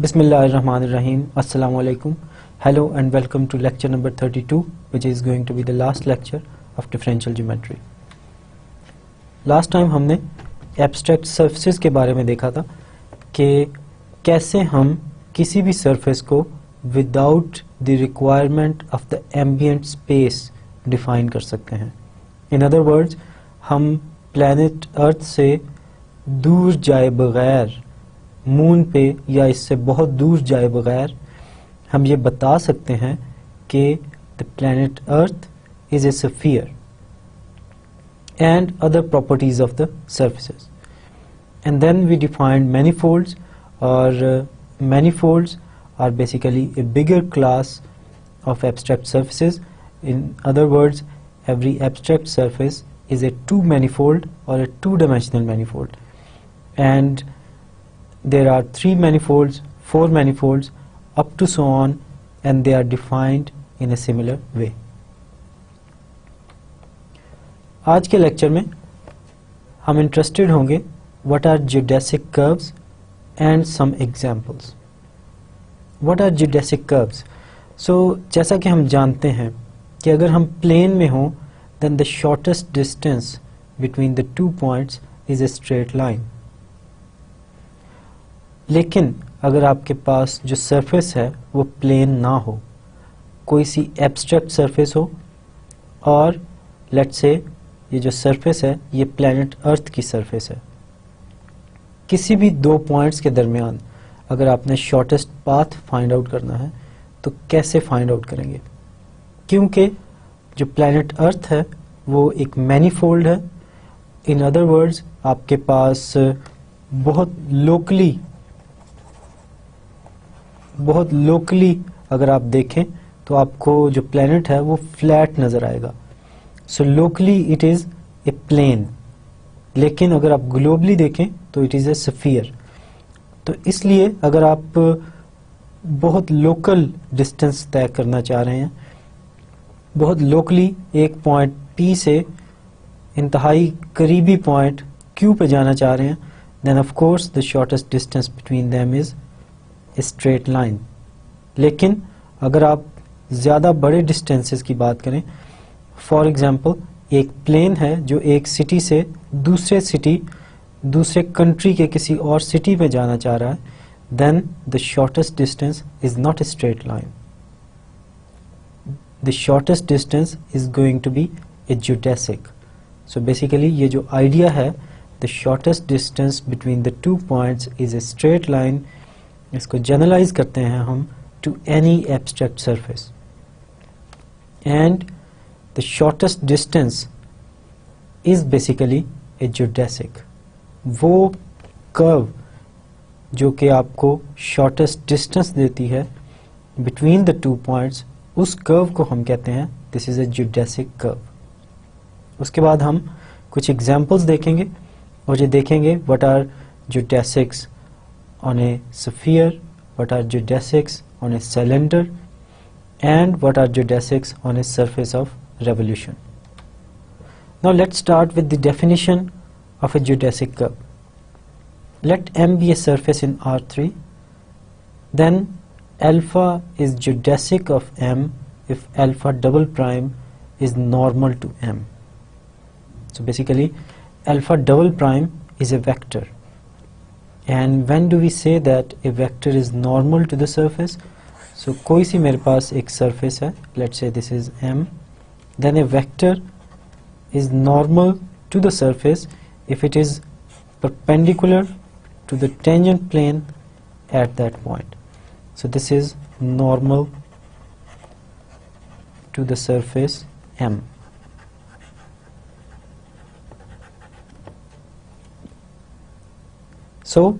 Bismillahirrahmanirrahim. Assalamu alaikum. Hello and welcome to lecture number 32, which is going to be the last lecture of differential geometry. Last time हमने abstract surfaces के बारे में देखा था कि कैसे हम किसी भी surface को without the requirement of the ambient space define कर सकते हैं. In other words, हम planet Earth से दूर जाए बगैर, मून पे या इससे बहुत दूर जाए बगैर हम ये बता सकते हैं कि the planet earth is a sphere and other properties of the surfaces. And then we defined manifolds, और manifolds are basically a bigger class of abstract surfaces. In other words, every abstract surface is a two manifold or a two-dimensional manifold, and there are three manifolds, four manifolds, up to so on, and they are defined in a similar way. आज के lecture में हम interested होंगे what are geodesic curves and some examples. What are geodesic curves? So जैसा कि हम जानते हैं कि अगर हम प्लेन में हों, then the shortest distance between the two points is a straight line. लेकिन अगर आपके पास जो सरफेस है वो प्लेन ना हो, कोई सी एब्स्ट्रैक्ट सरफेस हो, और लेट्स से ये जो सरफेस है ये प्लैनेट अर्थ की सरफेस है, किसी भी दो पॉइंट्स के दरमियान अगर आपने शॉर्टेस्ट पाथ फाइंड आउट करना है तो कैसे फाइंड आउट करेंगे? क्योंकि जो प्लैनेट अर्थ है वो एक मैनीफोल्ड है. इन अदर वर्ड्स, आपके पास बहुत लोकली अगर आप देखें तो आपको जो प्लैनेट है वो फ्लैट नजर आएगा. So locally it is a plane, लेकिन अगर आप ग्लोबली देखें तो इट इज ए स्फीयर. तो इसलिए अगर आप बहुत लोकल डिस्टेंस तय करना चाह रहे हैं, बहुत लोकली एक पॉइंट P से इंतहाई करीबी पॉइंट Q पे जाना चाह रहे हैं, then of course the shortest distance between them is a straight line. लेकिन अगर आप ज़्यादा बड़े डिस्टेंसेस की बात करें, फॉर एग्जांपल एक प्लेन है जो एक सिटी से दूसरे कंट्री के किसी और सिटी में जाना चाह रहा है, then the shortest distance is not a straight line. The shortest distance is going to be a geodesic. So basically ये जो idea है, the shortest distance between the two points is a straight line, इसको generalize करते हैं हम to any abstract surface. And the shortest distance is basically a geodesic. वो curve जो कि आपको shortest distance देती है between the two points, उस कर्व को हम कहते हैं this is a geodesic curve. उसके बाद हम कुछ एग्जांपल्स देखेंगे और ये देखेंगे what are geodesics on a sphere, what are geodesics on a cylinder, and what are geodesics on a surface of revolution. Now let's start with the definition of a geodesic curve. Let M be a surface in R3, then alpha is geodesic of M if alpha double prime is normal to M. So basically alpha double prime is a vector, and when do we say that a vector is normal to the surface? So कोई सी मेरे पास एक surface है, let's say this is M, then a vector is normal to the surface if it is perpendicular to the tangent plane at that point. So this is normal to the surface M. So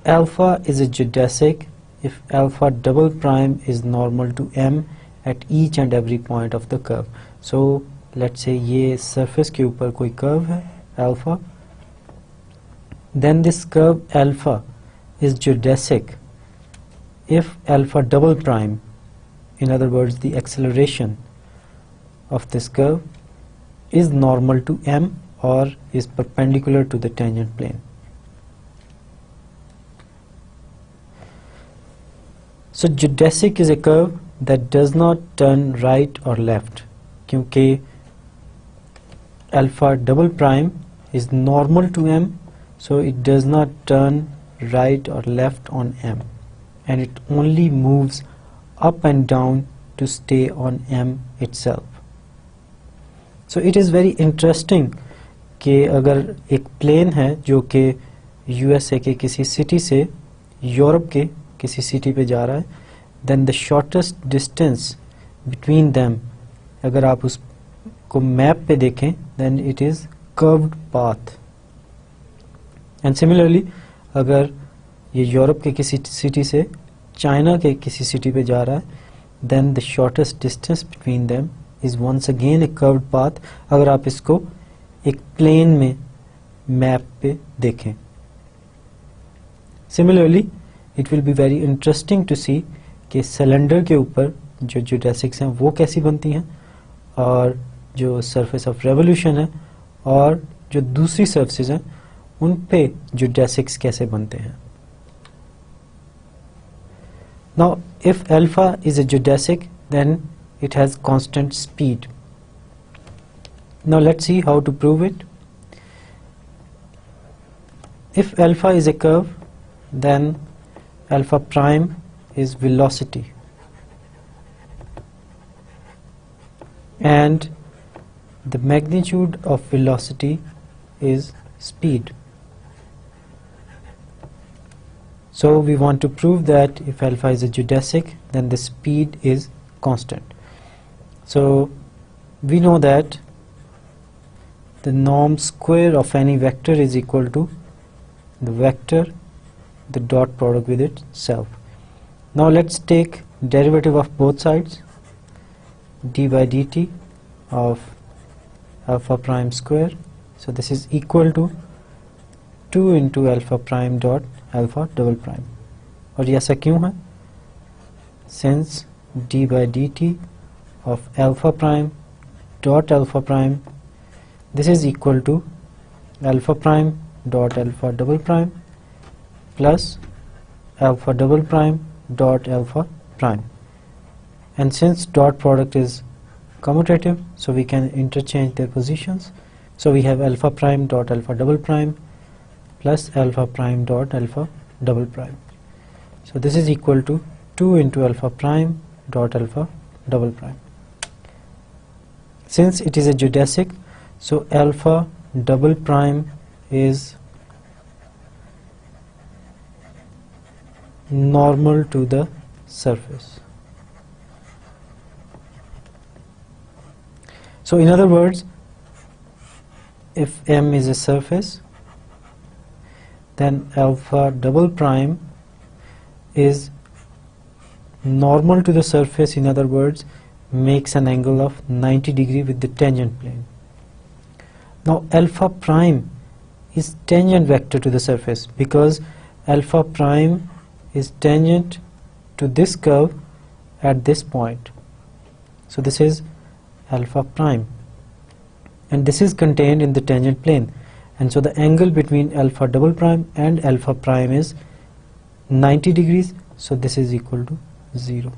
alpha is a geodesic if alpha double prime is normal to M at each and every point of the curve. So let's say ये surface के ऊपर कोई curve है alpha, then this curve alpha is geodesic if alpha double prime, in other words the acceleration of this curve, is normal to M or is perpendicular to the tangent plane. So geodesic is a curve that does not turn right or left, क्योंकि alpha double prime is normal to M, so it does not turn right or left on M, and it only moves up and down to stay on M itself. So it is very interesting कि अगर एक plane है जो कि USA के किसी city से Europe के किसी सिटी पे जा रहा है, then the shortest distance between them, अगर आप उसको मैप पे देखें, then it is curved path. And similarly, अगर ये यूरोप के किसी सिटी से चाइना के किसी सिटी पे जा रहा है, then the shortest distance between them is once again a curved path, अगर आप इसको एक प्लेन में मैप पे देखें. Similarly, it will be very interesting to see कि सिलेंडर के ऊपर जो जियोडेसिक्स हैं वो कैसी बनती हैं, और जो सरफेस ऑफ रेवोल्यूशन है और जो दूसरी सर्फेसेस हैं उन पे जियोडेसिक्स कैसे बनते हैं. Now, if alpha is a geodesic, then it has constant speed. Now let's see how to prove it. If alpha is a curve, then alpha prime is velocity, and the magnitude of velocity is speed. So we want to prove that if alpha is a geodesic, then the speed is constant. So we know that the norm square of any vector is equal to the vector, the dot product with itself. Now let's take derivative of both sides. D by dt of alpha prime square. So this is equal to 2 into alpha prime dot alpha double prime. और ये ऐसा क्यों है? Since d by dt of alpha prime dot alpha prime, this is equal to alpha prime dot alpha double prime plus alpha double prime dot alpha prime. And since dot product is commutative, so we can interchange their positions. So we have alpha prime dot alpha double prime plus alpha prime dot alpha double prime. So this is equal to 2 into alpha prime dot alpha double prime. Since it is a geodesic, so alpha double prime is normal to the surface. So in other words, if M is a surface, then alpha double prime is normal to the surface, in other words, makes an angle of 90 degree with the tangent plane. Now alpha prime is tangent vector to the surface because alpha prime is tangent to this curve at this point. So this is alpha prime, and this is contained in the tangent plane, and so the angle between alpha double prime and alpha prime is 90 degrees, so this is equal to 0.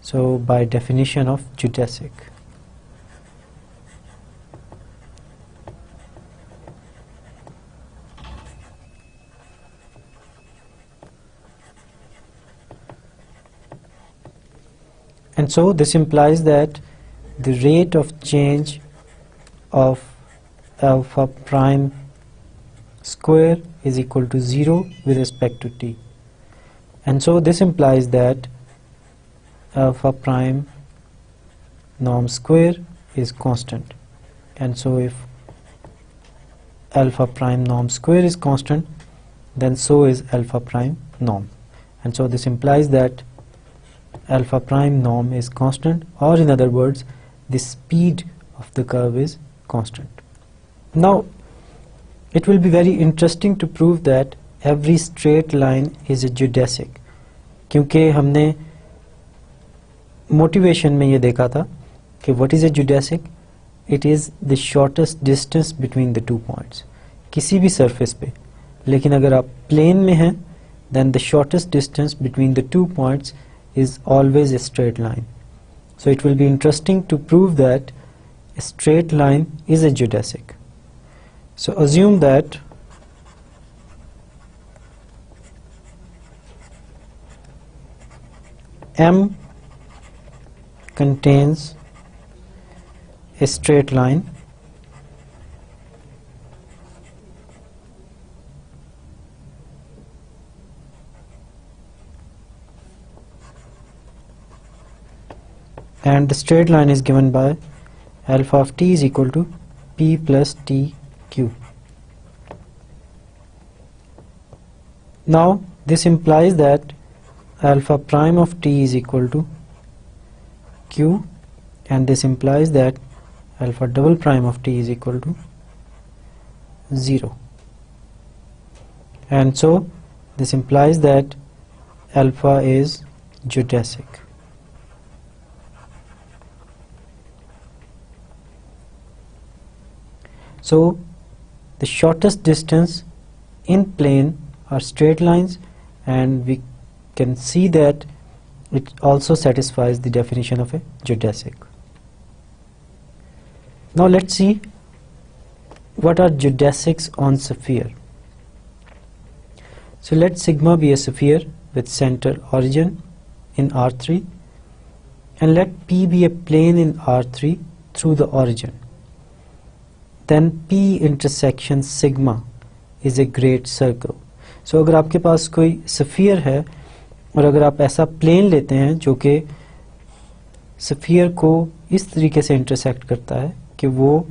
So by definition of geodesic. And so this implies that the rate of change of alpha prime square is equal to 0 with respect to t. And so this implies that alpha prime norm square is constant. And so if alpha prime norm square is constant, then so is alpha prime norm. And so this implies that alpha prime norm is constant, or in other words, the speed of the curve is constant. Now it will be very interesting to prove that every straight line is a geodesic, क्योंकि हमने motivation में ये देखा था कि what is a geodesic? It is the shortest distance between the two points. किसी भी surface पे, लेकिन अगर आप plane में हैं, then the shortest distance between the 2 points is always a straight line. So it will be interesting to prove that a straight line is a geodesic. So assume that M contains a straight line and the straight line is given by alpha of t is equal to p plus tq. Now this implies that alpha prime of t is equal to q, and this implies that alpha double prime of t is equal to 0, and so this implies that alpha is geodesic. So the shortest distance in plane are straight lines, and we can see that it also satisfies the definition of a geodesic. Now let's see what are geodesics on sphere. So let sigma be a sphere with center origin in R3, and let P be a plane in R3 through the origin. Then P intersection sigma is a great circle. So अगर आपके पास कोई sphere है और अगर आप ऐसा plane लेते हैं जो कि स्फीयर को इस तरीके से इंटरसेक्ट करता है कि वो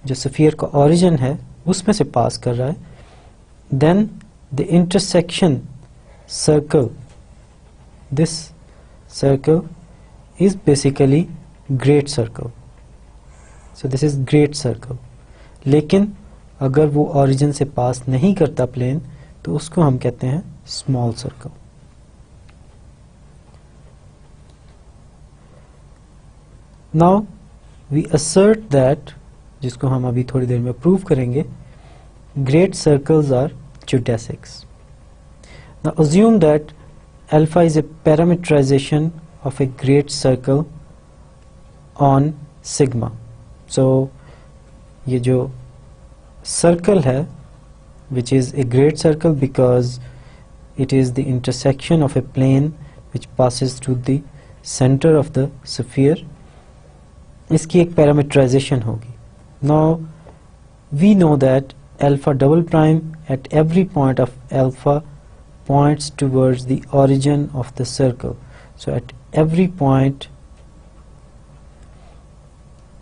जो स्फीयर का ओरिजिन है उसमें से पास कर रहा है, then the intersection circle, this circle is basically great circle. So this is great circle. लेकिन अगर वो ओरिजिन से पास नहीं करता प्लेन तो उसको हम कहते हैं small circle. Now we assert that, जिसको हम अभी थोड़ी देर में प्रूव करेंगे, great circles are geodesics. Now assume that alpha is a parameterization of a great circle on sigma. So ये जो circle है, which is a great circle because it is the intersection of a plane which passes through the center of the sphere, इसकी एक parameterization होगी. Now we know that alpha double prime at every point of alpha points towards the origin of the circle. So at every point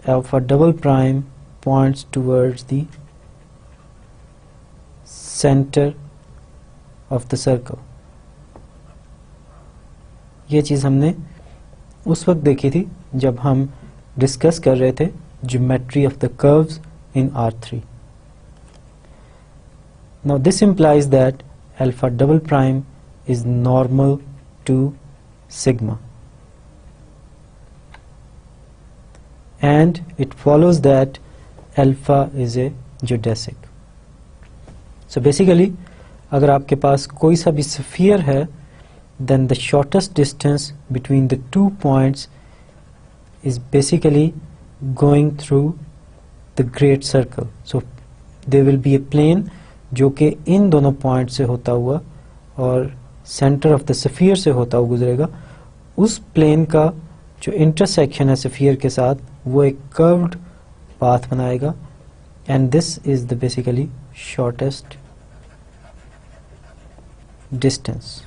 alpha double prime points towards the center of the circle. ये चीज़ हमने उस वक्त देखी थी जब हम discuss कर रहे थे geometry of the curves in R3. Now this implies that alpha double prime is normal to sigma, and it follows that alpha is a geodesic. So basically अगर आपके पास कोई सा भी sphere है, then the shortest distance between the 2 points is basically going through the great circle. So there will be a plane जो कि इन दोनों point से होता हुआ और सेंटर ऑफ द स्फीयर से होता हुआ गुजरेगा. उस प्लेन का जो इंटरसेक्शन है स्फीयर के साथ वो एक कर्व्ड पाथ बनाएगा, and this is the basically shortest distance.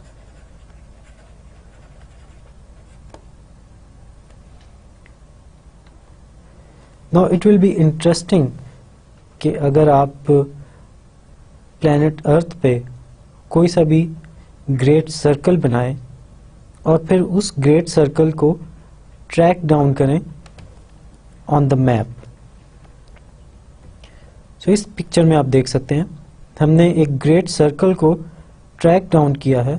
Now it will be interesting कि अगर आप प्लैनेट अर्थ पे कोई सा भी ग्रेट सर्कल बनाएं और फिर उस ग्रेट सर्कल को ट्रैक डाउन करें ऑन द मैप. सो इस पिक्चर में आप देख सकते हैं हमने एक ग्रेट सर्कल को ट्रैक डाउन किया है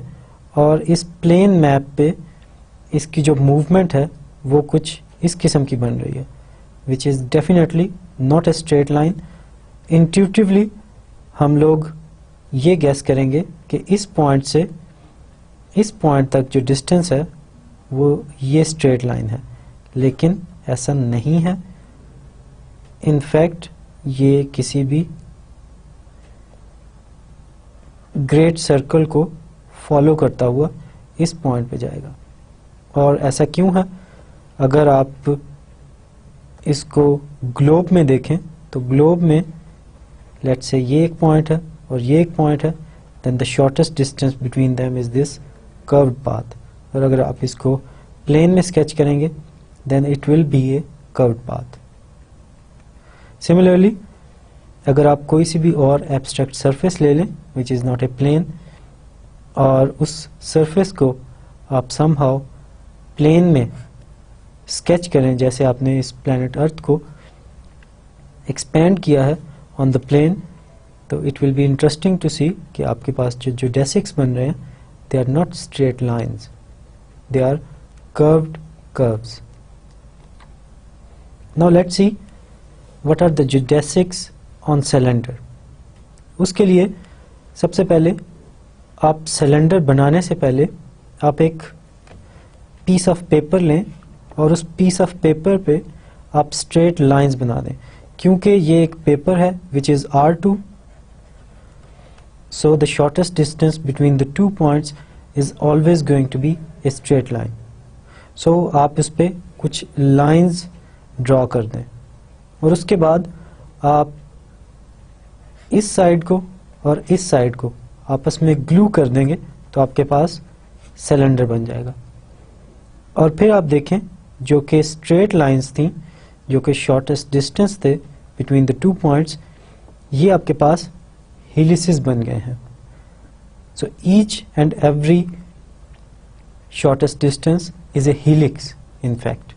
और इस प्लेन मैप पे इसकी जो मूवमेंट है वो कुछ इस किस्म की बन रही है, which is definitely not a straight line. Intuitively हम लोग ये गैस करेंगे कि इस पॉइंट से इस पॉइंट तक जो डिस्टेंस है वो ये स्ट्रेट लाइन है, लेकिन ऐसा नहीं है। इनफैक्ट ये किसी भी ग्रेट सर्कल को फॉलो करता हुआ इस पॉइंट पे जाएगा। और ऐसा क्यों है? अगर आप इसको ग्लोब में देखें तो ग्लोब में लेट्स से ये एक पॉइंट है और ये एक पॉइंट है, then the shortest distance between them is this curved path. और अगर आप इसको प्लेन में स्केच करेंगे then it will be a curved path. Similarly अगर आप कोई सी भी और एब्स्ट्रैक्ट सरफेस ले लें which is not a plane, और उस सरफेस को आप समहाउ प्लेन में स्केच करें, जैसे आपने इस प्लैनेट अर्थ को एक्सपेंड किया है ऑन द प्लेन, तो it will be interesting to see कि आपके पास जो जियोडेसिक्स बन रहे हैं they are not straight lines, they are curved curves. Now let's see what are the geodesics on cylinder. उसके लिए सबसे पहले आप सिलेंडर बनाने से पहले आप एक पीस ऑफ पेपर लें और उस पीस ऑफ पेपर पे आप स्ट्रेट लाइंस बना दें। क्योंकि ये एक पेपर है which is R2, so the shortest distance between the 2 points is always going to be a straight line. So आप इस पे कुछ lines draw कर दें और उसके बाद आप इस साइड को और इस साइड को आपस में ग्लू कर देंगे तो आपके पास सिलेंडर बन जाएगा। और फिर आप देखें जो कि स्ट्रेट लाइंस थी, जो कि शॉर्टेस्ट डिस्टेंस थे बिटवीन द 2 पॉइंट्स, ये आपके पास हेलिसेस बन गए हैं। So each and every shortest distance is a helix in fact.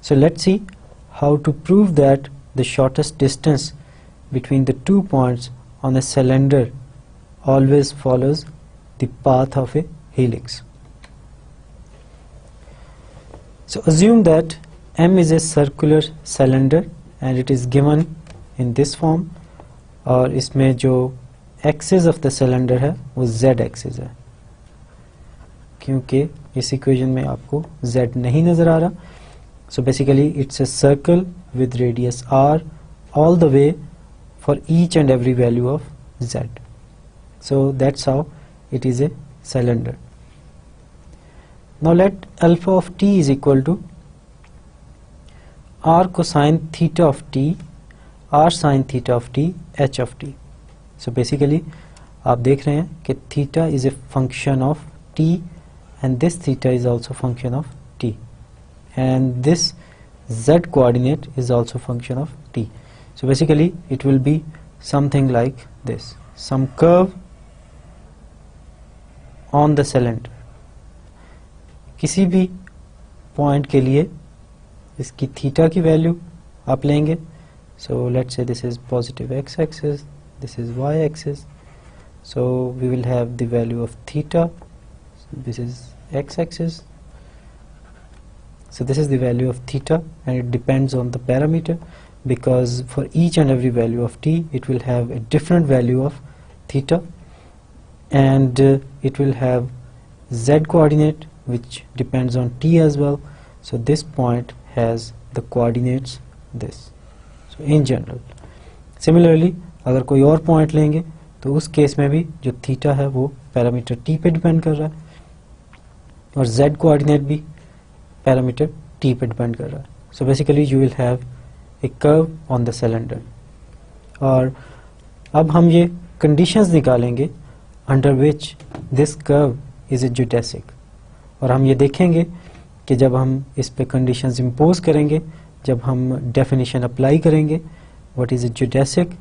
So let's see how to prove that the shortest distance between the 2 points on a cylinder always follows the path of a helix. So assume that M is a circular cylinder and it is given in this form, और इसमें जो axis of the cylinder है वो Z axis है, क्योंकि इस equation में आपको Z नहीं नजर आ रहा। So basically it's a circle with radius R all the way for each and every value of Z. So that's how it is a cylinder. Now let alpha of t is equal to R cosine theta of t, R sin theta of t, h of t. So basically आप देख रहे हैं कि theta is a function of t and this theta is also function of t, and this z coordinate is also function of t. So basically it will be something like this, some curve on the cylinder. किसी भी point के लिए इसकी theta की value आप लेंगे. So let's say this is positive x-axis, this is y-axis. So we will have the value of theta. So this is x-axis. So this is the value of theta, and it depends on the parameter, because for each and every value of t it will have a different value of theta, and it will have z coordinate which depends on t as well. So this point has the coordinates this. So in general, similarly अगर कोई और point लेंगे तो उस case में भी जो theta है वो पैरामीटर t पे डिपेंड कर रहा है, और z कोऑर्डिनेट भी पैरामीटर t पे डिपेंड कर रहा है. So basically you will have a curve on the cylinder. और अब हम ये कंडीशंस निकालेंगे under which this curve is a geodesic, और हम ये देखेंगे कि जब हम इस पे कंडीशंस इम्पोज करेंगे, जब हम डेफिनेशन अप्लाई करेंगे, what is a geodesic.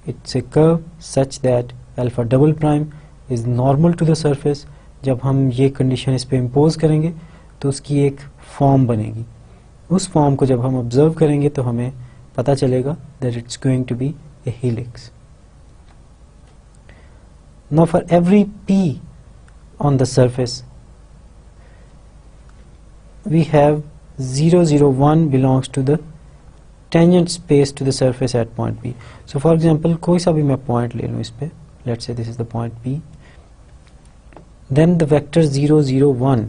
It's a curve such that alpha double prime is normal to the surface. जब हम ये कंडीशन इस पे इम्पोज करेंगे तो उसकी एक फॉर्म बनेगी. उस फॉर्म को जब हम ऑब्जर्व करेंगे तो हमें पता चलेगा that it's going to be a helix. Now for every p on the surface we have 0 0 1 belongs to the tangent space to the surface at point P. So for example कोई सा भी मैं point ले लूँ इस पे, let's say this is the point P, then the vector 0 0 1.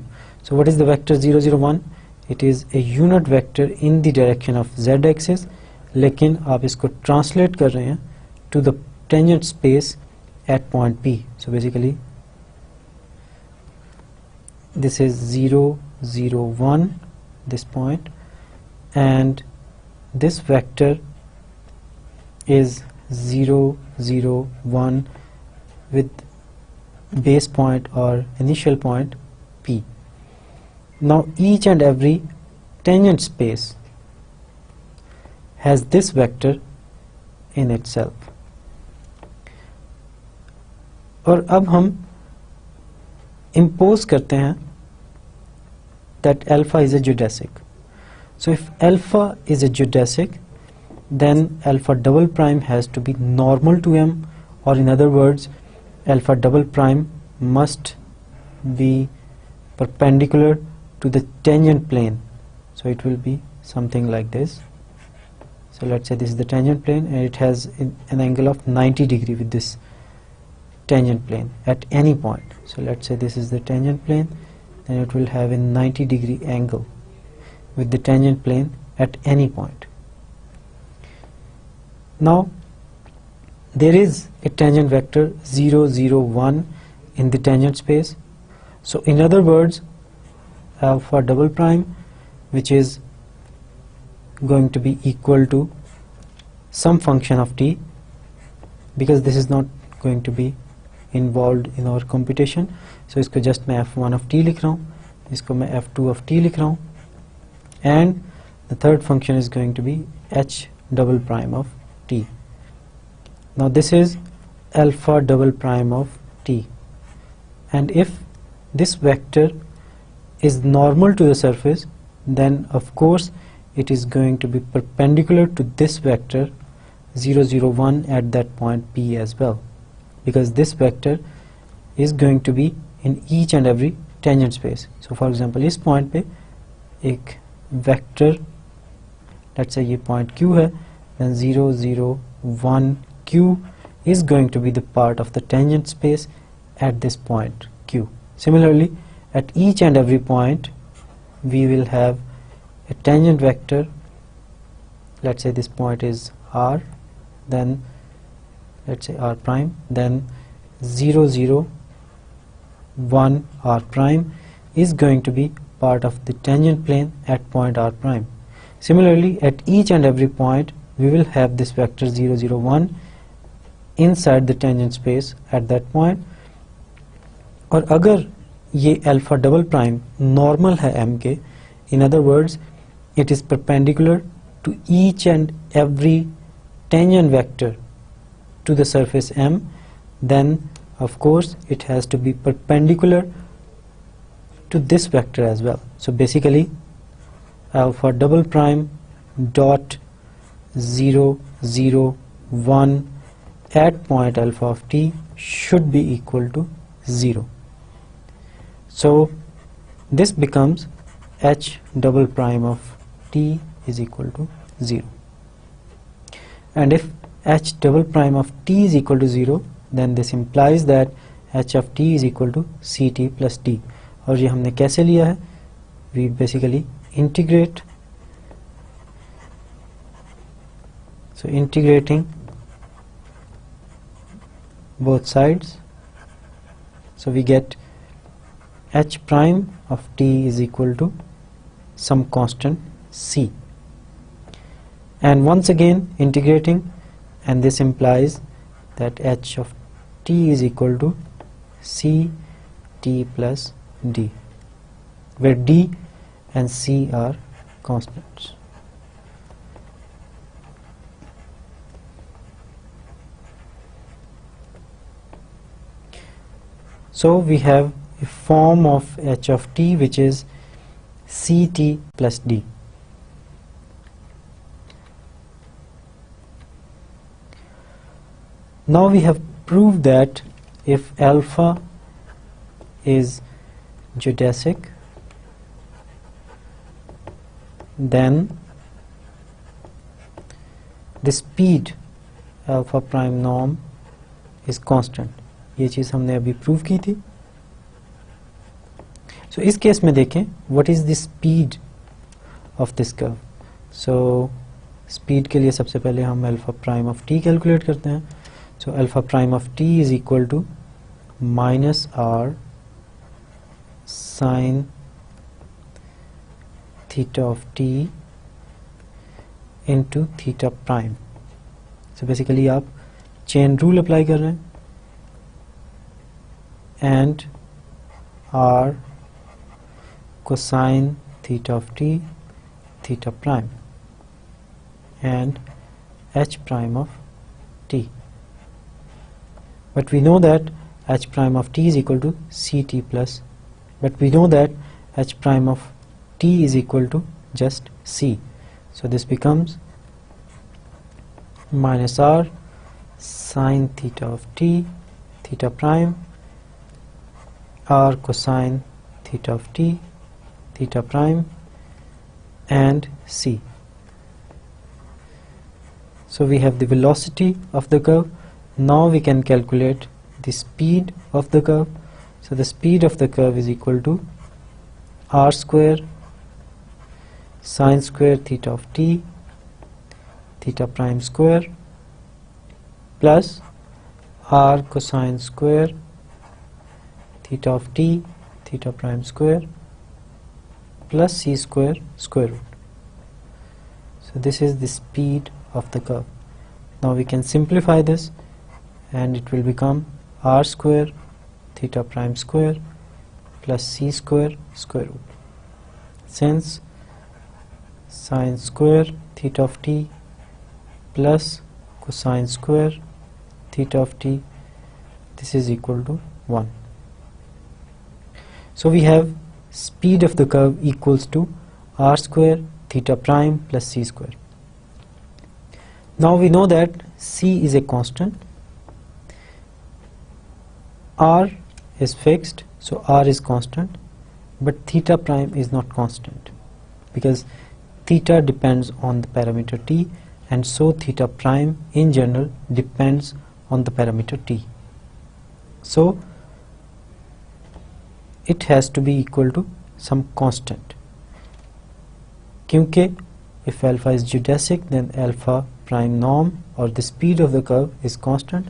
So what is the vector 0, 0, 1? It is a unit vector in the direction of z axis, लेकिन आप इसको translate कर रहे हैं to the tangent space at point P. So basically this is 0, 0, 1, this point, and this vector is 0, 0, 1 with base point or initial point P. Now each and every tangent space has this vector in itself. और अब हम impose करते हैं that alpha is a geodesic. So if alpha is a geodesic, then alpha double prime has to be normal to M, or in other words, alpha double prime must be perpendicular to the tangent plane. So it will be something like this. So let's say this is the tangent plane and it has an angle of 90 degree with this tangent plane at any point. So let's say this is the tangent plane, then it will have a 90 degree angle with the tangent plane at any point. Now there is a tangent vector 0, 0, 1 in the tangent space. So in other words, alpha double prime, which is going to be equal to some function of t, because this is not going to be involved in our computation. So इसको just मैं f1 of t लिख रहा हूँ, इसको मैं f2 of t लिख रहा हूँ, and the third function is going to be h double prime of t. Now this is alpha double prime of t, and if this vector is normal to the surface, then of course it is going to be perpendicular to this vector 0, 0, 1 at that point P as well, because this vector is going to be in each and every tangent space. So for example इस point पे एक vector, let's say ये point Q है, then 0, 0, 1 Q is going to be the part of the tangent space at this point Q. Similarly, at each and every point we will have a tangent vector. Let's say this point is R, then let's say R prime, then 0, 0, 1 R prime is going to be part of the tangent plane at point R prime. Similarly, at each and every point we will have this vector 0, 0, 1 inside the tangent space at that point. और अगर ये alpha double prime normal है M के, in other words it is perpendicular to each and every tangent vector to the surface M, then of course it has to be perpendicular to this vector as well. So basically alpha double prime dot 0, 0, 1 at point alpha of t should be equal to 0. So this becomes h double prime of t is equal to 0. And if h double prime of t is equal to 0, then this implies that h of t is equal to ct plus d. और ये हमने कैसे लिया है? We basically integrate. So integrating both sides, so we get h prime of t is equal to some constant c, and once again integrating, and this implies that h of t is equal to c t plus d, where d and c are constants. So we have a form of h of t which is ct plus d. Now we have proved that if alpha is geodesic, then the speed alpha prime norm is constant. ये चीज़ हमने अभी prove की थी. सो इस case में देखें what is the speed of this curve. So speed के लिए सबसे पहले हम alpha prime of t calculate करते हैं. So alpha prime of t is equal to minus r sine theta of t into theta prime. So basically आप chain rule apply कर रहे हैं and r cosine theta of t theta prime and h prime of t, but we know that h prime of t is equal to ct plus, but we know that h prime of t is equal to just c, so this becomes minus r sine theta of t theta prime r cosine theta of t theta prime and c. So we have the velocity of the curve. Now we can calculate the speed of the curve. So the speed of the curve is equal to r square sine square theta of t theta prime square plus r cosine square theta of t theta prime square plus c square square root. So this is the speed of the curve. Now we can simplify this and it will become r square theta prime square plus c square square root. Since sine square theta of t plus cosine square theta of t, this is equal to 1. So we have speed of the curve equals to r square theta prime plus c square. Now we know that c is a constant, r is fixed, so r is constant, but theta prime is not constant because theta depends on the parameter t, and so theta prime in general depends on the parameter t. So it has to be equal to some constant. Kyunki if alpha is geodesic, then alpha prime norm or the speed of the curve is constant.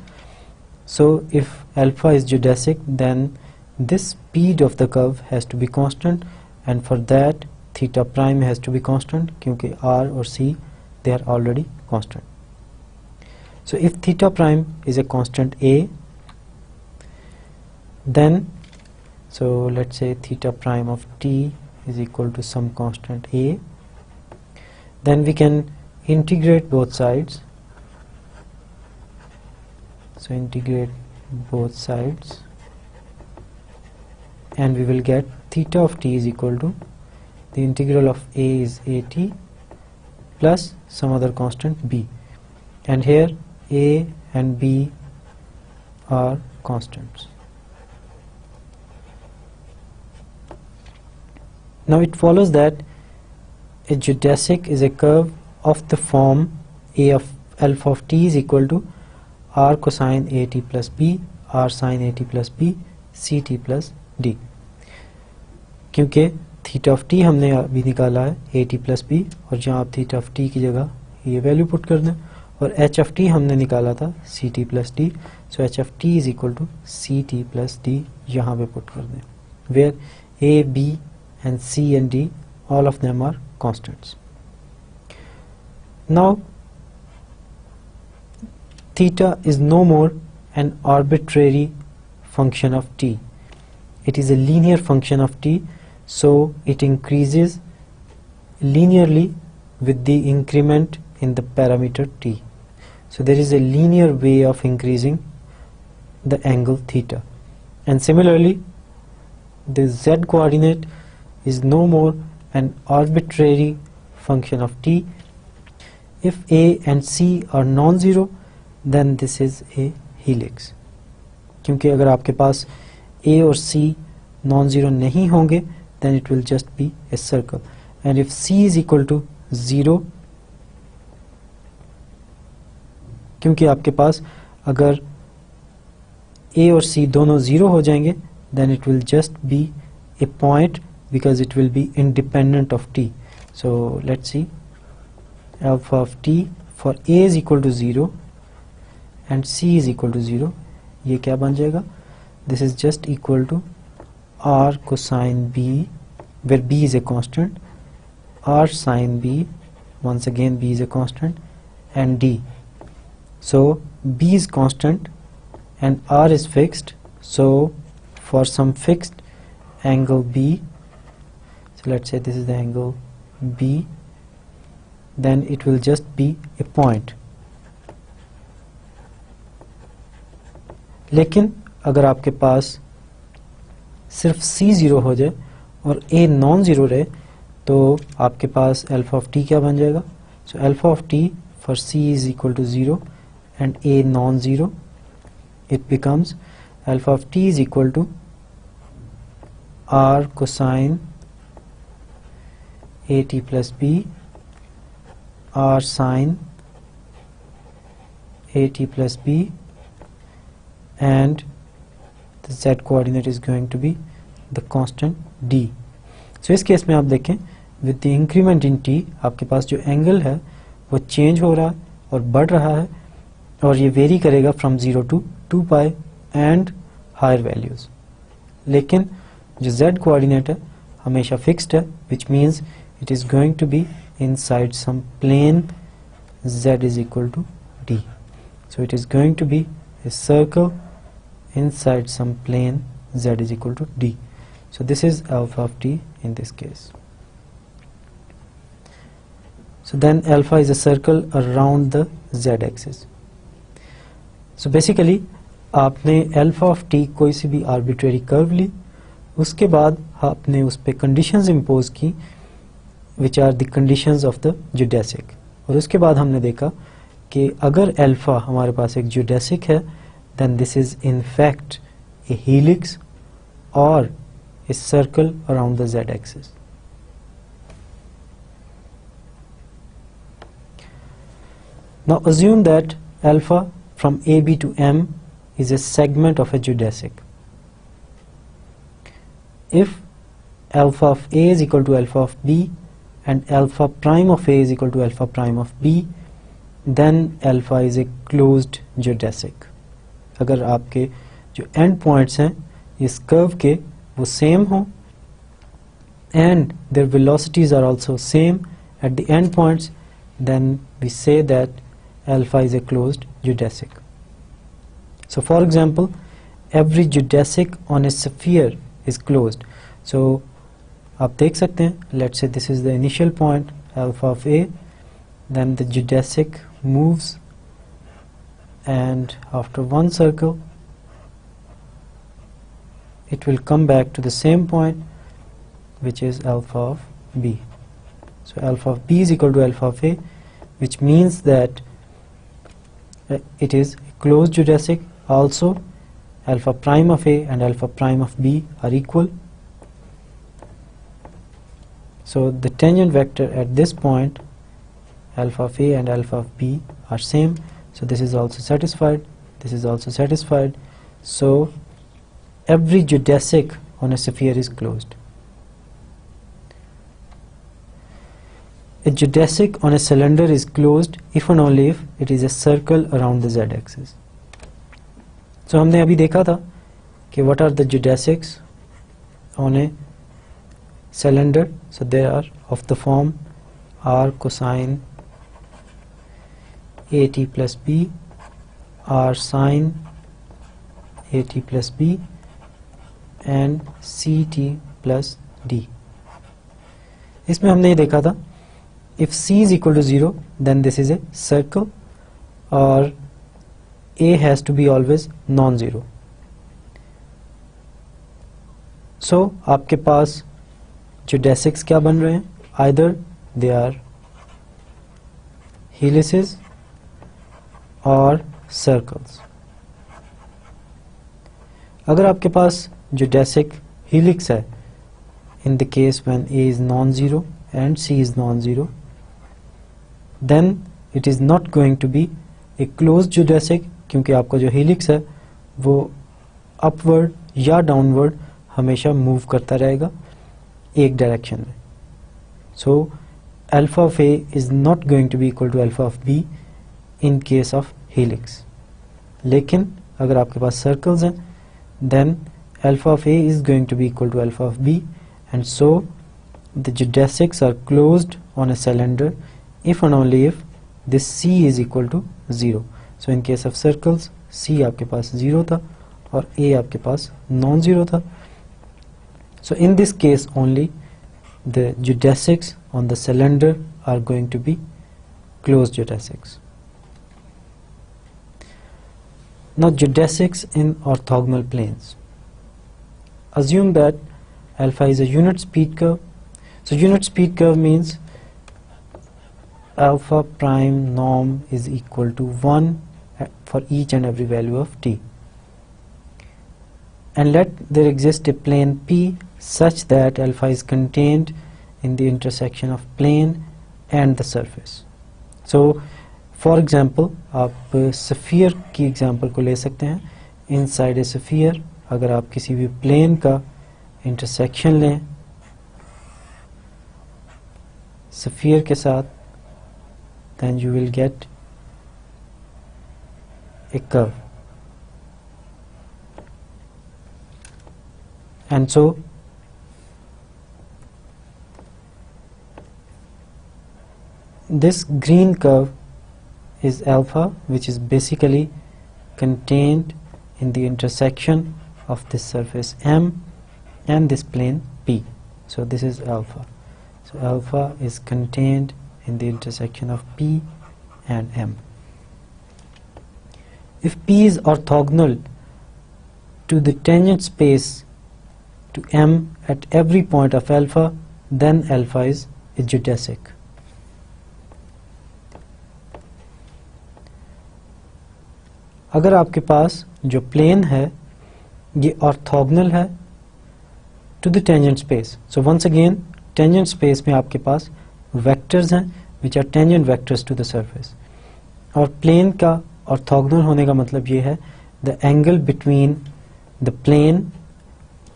So if alpha is geodesic, then this speed of the curve has to be constant, and for that theta prime has to be constant kyunki r or c, they are already constant. So if theta prime is a constant a, then so let's say theta prime of t is equal to some constant a, then we can integrate both sides. So integrate both sides and we will get theta of t is equal to the integral of a is at plus some other constant b, and here a and b are constants. Now it follows that a geodesic is a curve of the form a of alpha of t is equal to r cosine at plus b, r sin at plus b, ct plus d. क्योंकि theta of T हमने अभी निकाला है A T plus B, और जहाँ आप theta of T की जगह ये वैल्यू पुट कर दें, और एच ऑफ टी हमने निकाला था c t plus d, so h of t is equal to c t plus d यहाँ पे पुट कर दें, where a b and c and d all of them are constants. Now theta is no more an arbitrary function of t, it is a linear function of t, so it increases linearly with the increment in the parameter t. So there is a linear way of increasing the angle theta, and similarly the z coordinate is no more an arbitrary function of t. If a and c are non-zero, then this is a helix. क्योंकि अगर आपके पास a और c non-zero नहीं होंगे, then it will just be a circle. And if c is equal to 0, क्योंकि आपके पास अगर a और c दोनों 0 हो जाएंगे, then it will just be a point because it will be independent of t. So let's see, alpha of t for a is equal to 0 and c is equal to 0, ये क्या बन जाएगा? This is just equal to r cosine b, where b is a constant, r sine b, once again b is a constant, and d. So b is constant and r is fixed, so for some fixed angle b, so let's say this is the angle b, then it will just be a point. लेकिन अगर आपके पास सिर्फ c zero हो जाए और a non zero रहे तो आपके पास अल्फा ऑफ t क्या बन जाएगा? सो alpha of t for c is equal to 0 and a non-zero, it becomes alpha of t is equal to r cosine at plus b, r sine at plus b, and the z coordinate is going to be the constant d. So इस case में आप देखें with the increment in t आपके पास जो angle है वो change हो रहा है और बढ़ रहा है और ये वेरी करेगा from 0 to 2 pi and higher values, लेकिन जो z कोऑर्डिनेट है हमेशा फिक्स्ड है, which means it is going to be inside some plane z is equal to d. So it is going to be a circle inside some plane z is equal to d. So this is alpha of t in this case. So then alpha is a circle around the z axis. So basically आपने alpha of t कोई सी भी arbitrary curve ली, उसके बाद आपने उस पे conditions impose की which are the conditions of the geodesic, और उसके बाद हमने देखा कि अगर alpha हमारे पास एक geodesic है then this is in fact a helix or a circle around the z axis. Now assume that alpha from AB to M is a segment of a geodesic. If alpha of A is equal to alpha of B and alpha prime of A is equal to alpha prime of B, then alpha is a closed geodesic. अगर आपके जो end points हैं इस curve के वो same हो and their velocities are also same at the end points, then we say that alpha is a closed geodesic. So for example, every geodesic on a sphere is closed. So आप देख सकते हैं, let's say this is the initial point alpha of A, then the geodesic moves and after one circle it will come back to the same point which is alpha of B. So alpha of B is equal to alpha of A, which means that it is a closed geodesic. Also alpha prime of A and alpha prime of B are equal. So the tangent vector at this point alpha of A and alpha of B are same. So this is also satisfied, this is also satisfied. So every geodesic on a sphere is closed. A geodesic on a cylinder is closed if and only if it is a circle around the z-axis. So हमने अभी देखा था कि what are the geodesics on a cylinder. So they are of the form r cosine at plus b, r sine at plus b, and ct plus d. इसमें हमने ये देखा था if c is equal to 0 then this is a circle or a has to be always non-zero. So आपके पास geodesics क्या बन रहे हैं? Either they are helices or circles. अगर आपके पास geodesic helix है in the case when A is non-zero and C is non-zero, then it is not going to be a closed geodesic, क्योंकि आपका जो helix है वो upward या downward हमेशा मूव करता रहेगा एक डायरेक्शन में. So alpha of a is not going to be equal to alpha of b in case of helix. लेकिन अगर आपके पास सर्कल्स हैं then alpha of a is going to be equal to alpha of b, and so the geodesics are closed on a cylinder if and only if this c is equal to 0. So in case of circles c आपके पास 0 था और a आपके पास non zero था. So in this case only the geodesics on the cylinder are going to be closed geodesics. Now geodesics in orthogonal planes. Assume that alpha is a unit speed curve. So unit speed curve means alpha prime norm is equal to 1 for each and every value of t. And let there exist a plane P such that alpha is contained in the intersection of plane and the surface. So for example आप sphere की example को ले सकते हैं. Inside a sphere अगर आप किसी भी plane का intersection लें sphere के साथ, then you will get a curve. And so this green curve is alpha, which is basically contained in the intersection of this surface M and this plane P. So this is alpha. So alpha is contained in the intersection of P and M. If P is orthogonal to the tangent space to M at every point of alpha, then alpha is a geodesic. अगर आपके पास जो plane है ये orthogonal है to the tangent space, so once again tangent space में आपके पास वेक्टर्स हैं which are tangent vectors to the surface, और प्लेन का ऑर्थोगोनल होने का मतलब ये है the angle between the plane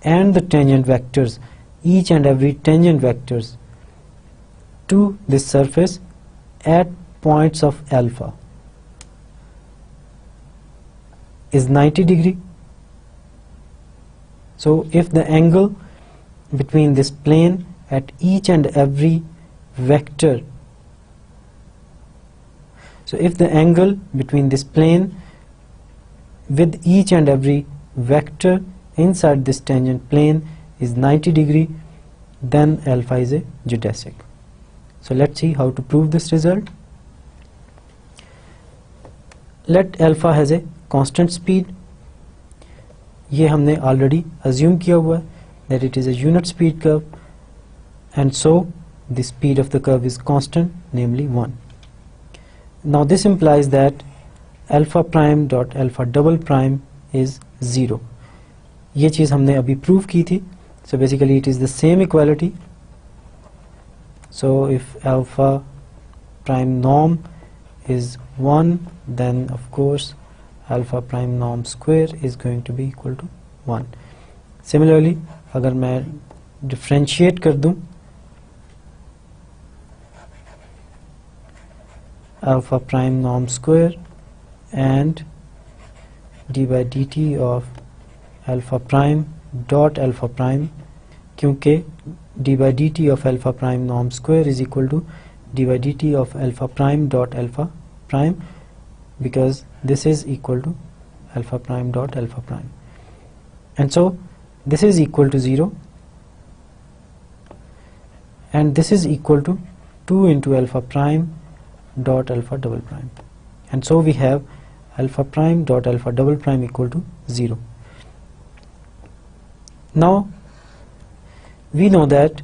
and the tangent vectors, each and every tangent vectors to this surface at points of alpha is 90 degree. So if the angle between this plane at each and every vector, so if the angle between this plane with each and every vector inside this tangent plane is 90 degree, then alpha is a geodesic. So let's see how to prove this result. Let alpha has a constant speed. ये हमने already assume किया हुआ है that it is a unit speed curve, and so the speed of the curve is constant, namely 1. Now this implies that alpha prime dot alpha double prime is 0. ये चीज़ हमने अभी prove की थी. So basically it is the same equality. So if alpha prime norm is 1, then of course alpha prime norm square is going to be equal to 1. Similarly अगर मैं differentiate कर दूं alpha prime norm square and d by dt of alpha prime dot alpha prime, क्योंकि d by dt of alpha prime norm square is equal to d by dt of alpha prime dot alpha prime, because this is equal to alpha prime dot alpha prime, and so this is equal to 0 and this is equal to 2 into alpha prime dot alpha double prime, and so we have alpha prime dot alpha double prime equal to 0. Now we know that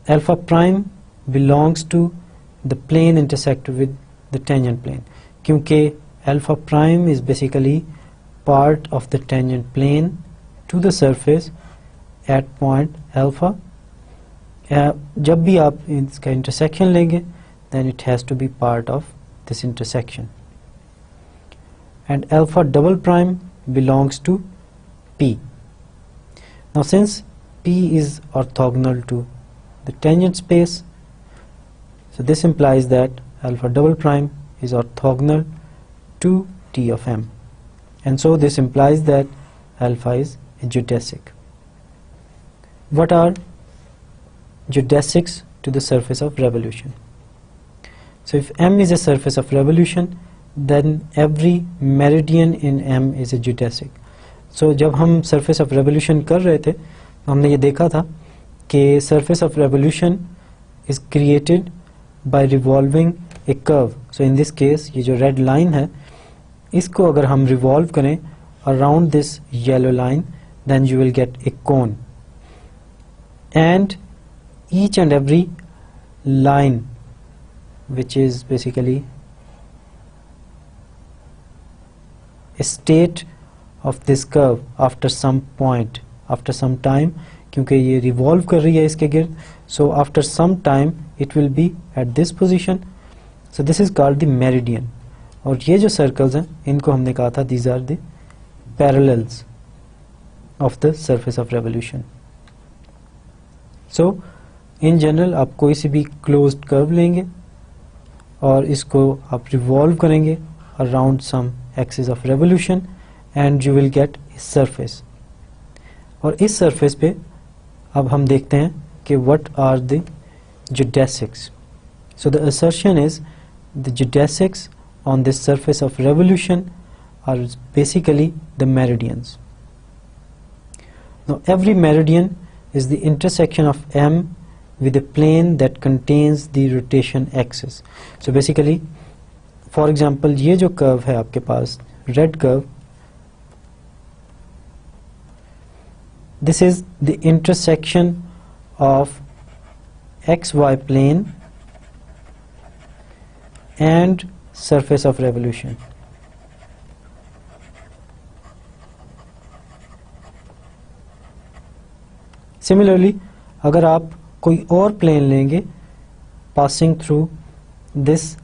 alpha prime belongs to the plane intersected with the tangent plane, क्योंकि alpha prime is basically part of the tangent plane to the surface at point alpha. जब भी आप इसका intersection लेंगे then it has to be part of this intersection, and alpha double prime belongs to P. Now since P is orthogonal to the tangent space, so this implies that alpha double prime is orthogonal to T of M, and so this implies that alpha is a geodesic. What are geodesics to the surface of revolution? So if M is a surface of revolution, then every meridian in M is a geodesic. So जब हम surface of revolution कर रहे थे तो हमने ये देखा था कि surface of revolution is created by revolving a curve. So in this case ये जो red line है, इसको अगर हम revolve करें around this yellow line, then you will get a cone, and each and every line which is basically a state of this curve after some point, after some time, क्योंकि ये revolve कर रही है इसके गिर्द, so after some time it will be at this position. So this is called the meridian. और ये जो circles हैं इनको हमने कहा था these are the parallels of the surface of revolution. So in general आप कोई सी भी closed curve लेंगे और इसको आप revolve करेंगे around some axis of revolution and you will get a surface. और इस surface पे अब हम देखते हैं कि what are the geodesics. So the assertion is the geodesics on this surface of revolution are basically the meridians. Now every meridian is the intersection of M with a plane that contains the rotation axis. So basically, for example, ये जो curve है आपके पास, red curve, this is the intersection of XY plane and surface of revolution. Similarly, अगर आप कोई और plane लेंगे passing through this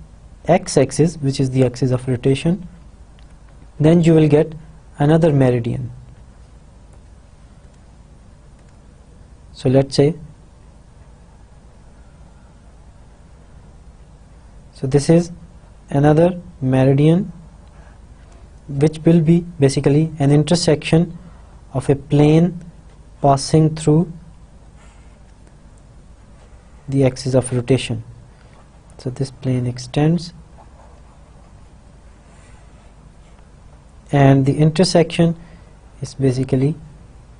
x-axis, which is the axis of rotation, then you will get another meridian. So let's say, so this is another meridian which will be basically an intersection of a plane passing through the axis of rotation. So this plane extends and the intersection is basically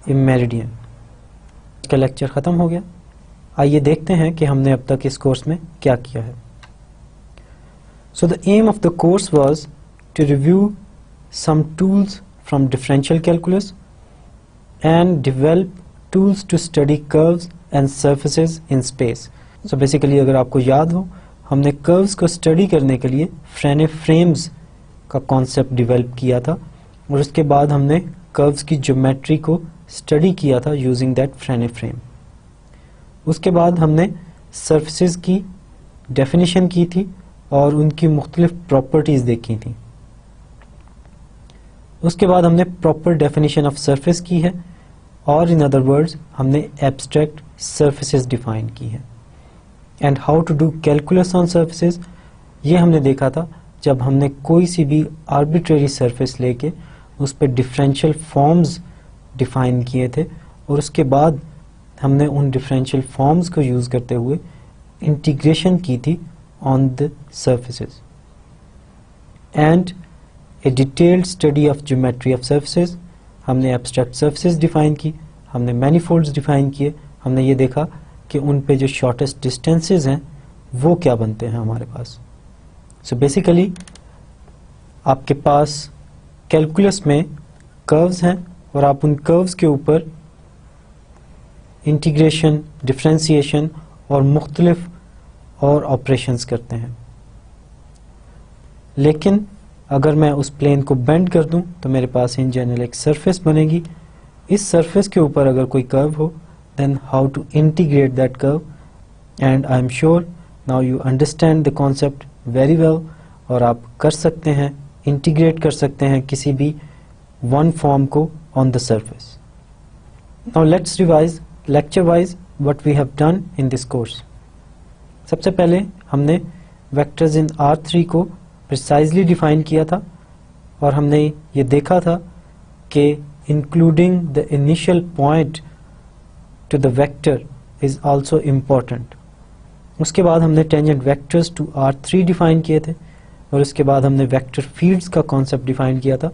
a meridian. इसका lecture ख़त्म हो गया. आइए देखते हैं कि हमने अब तक इस कोर्स में क्या किया है. So the aim of the course was to review some tools from differential calculus and develop tools to study curves and surfaces in space. So basically अगर आपको याद हो, हमने कर्व्स को स्टडी करने के लिए फ्रेने फ्रेम्स का कॉन्सेप्ट डेवलप किया था और उसके बाद हमने कर्व्स की ज्योमेट्री को स्टडी किया था यूजिंग दैट फ्रेने फ्रेम. उसके बाद हमने सरफेसेस की डेफिनेशन की थी और उनकी मुख्तलिफ प्रॉपर्टीज देखी थी. उसके बाद हमने प्रॉपर डेफिनेशन ऑफ सरफेस की है और इन अदर वर्ड्स हमने एब्स्ट्रैक्ट सरफेसेस डिफाइन की है. And how to do calculus on surfaces, ये हमने देखा था जब हमने कोई सी भी आर्बिट्रेरी सरफेस लेके उस पर डिफरेंशियल फॉर्म्स डिफाइन किए थे और उसके बाद हमने उन डिफरेंशियल फॉर्म्स को यूज़ करते हुए इंटीग्रेशन की थी on the surfaces. And A detailed study of geometry of surfaces, हमने एब्स्ट्रैक्ट सरफेसेस डिफाइन की, हमने मैनीफोल्ड्स डिफाइन किए, हमने ये देखा कि उन पे जो शॉर्टेस्ट डिस्टेंसेस हैं वो क्या बनते हैं हमारे पास. सो बेसिकली आपके पास कैलकुलस में कर्व्स हैं और आप उन कर्व्स के ऊपर इंटीग्रेशन, डिफरेंशिएशन और मुख्तलिफ और ऑपरेशंस करते हैं. लेकिन अगर मैं उस प्लेन को बेंड कर दूं तो मेरे पास इन जनरल एक सरफेस बनेगी. इस सरफेस के ऊपर अगर कोई कर्व हो, then how to integrate that curve, and I am sure now you understand the concept very well और आप कर सकते हैं, इंटीग्रेट कर सकते हैं किसी भी वन फॉर्म को on the surface. Now let's revise lecture wise what we have done in this course. सबसे पहले हमने वेक्टर्स इन R3 को प्रिसाइजली डिफाइन किया था और हमने ये देखा था कि including the initial point two the vector is also important. उसके बाद हमने tangent vectors to R3 define किए थे और उसके बाद हमने वेक्टर फील्ड्स का कॉन्सेप्ट डिफाइन किया था,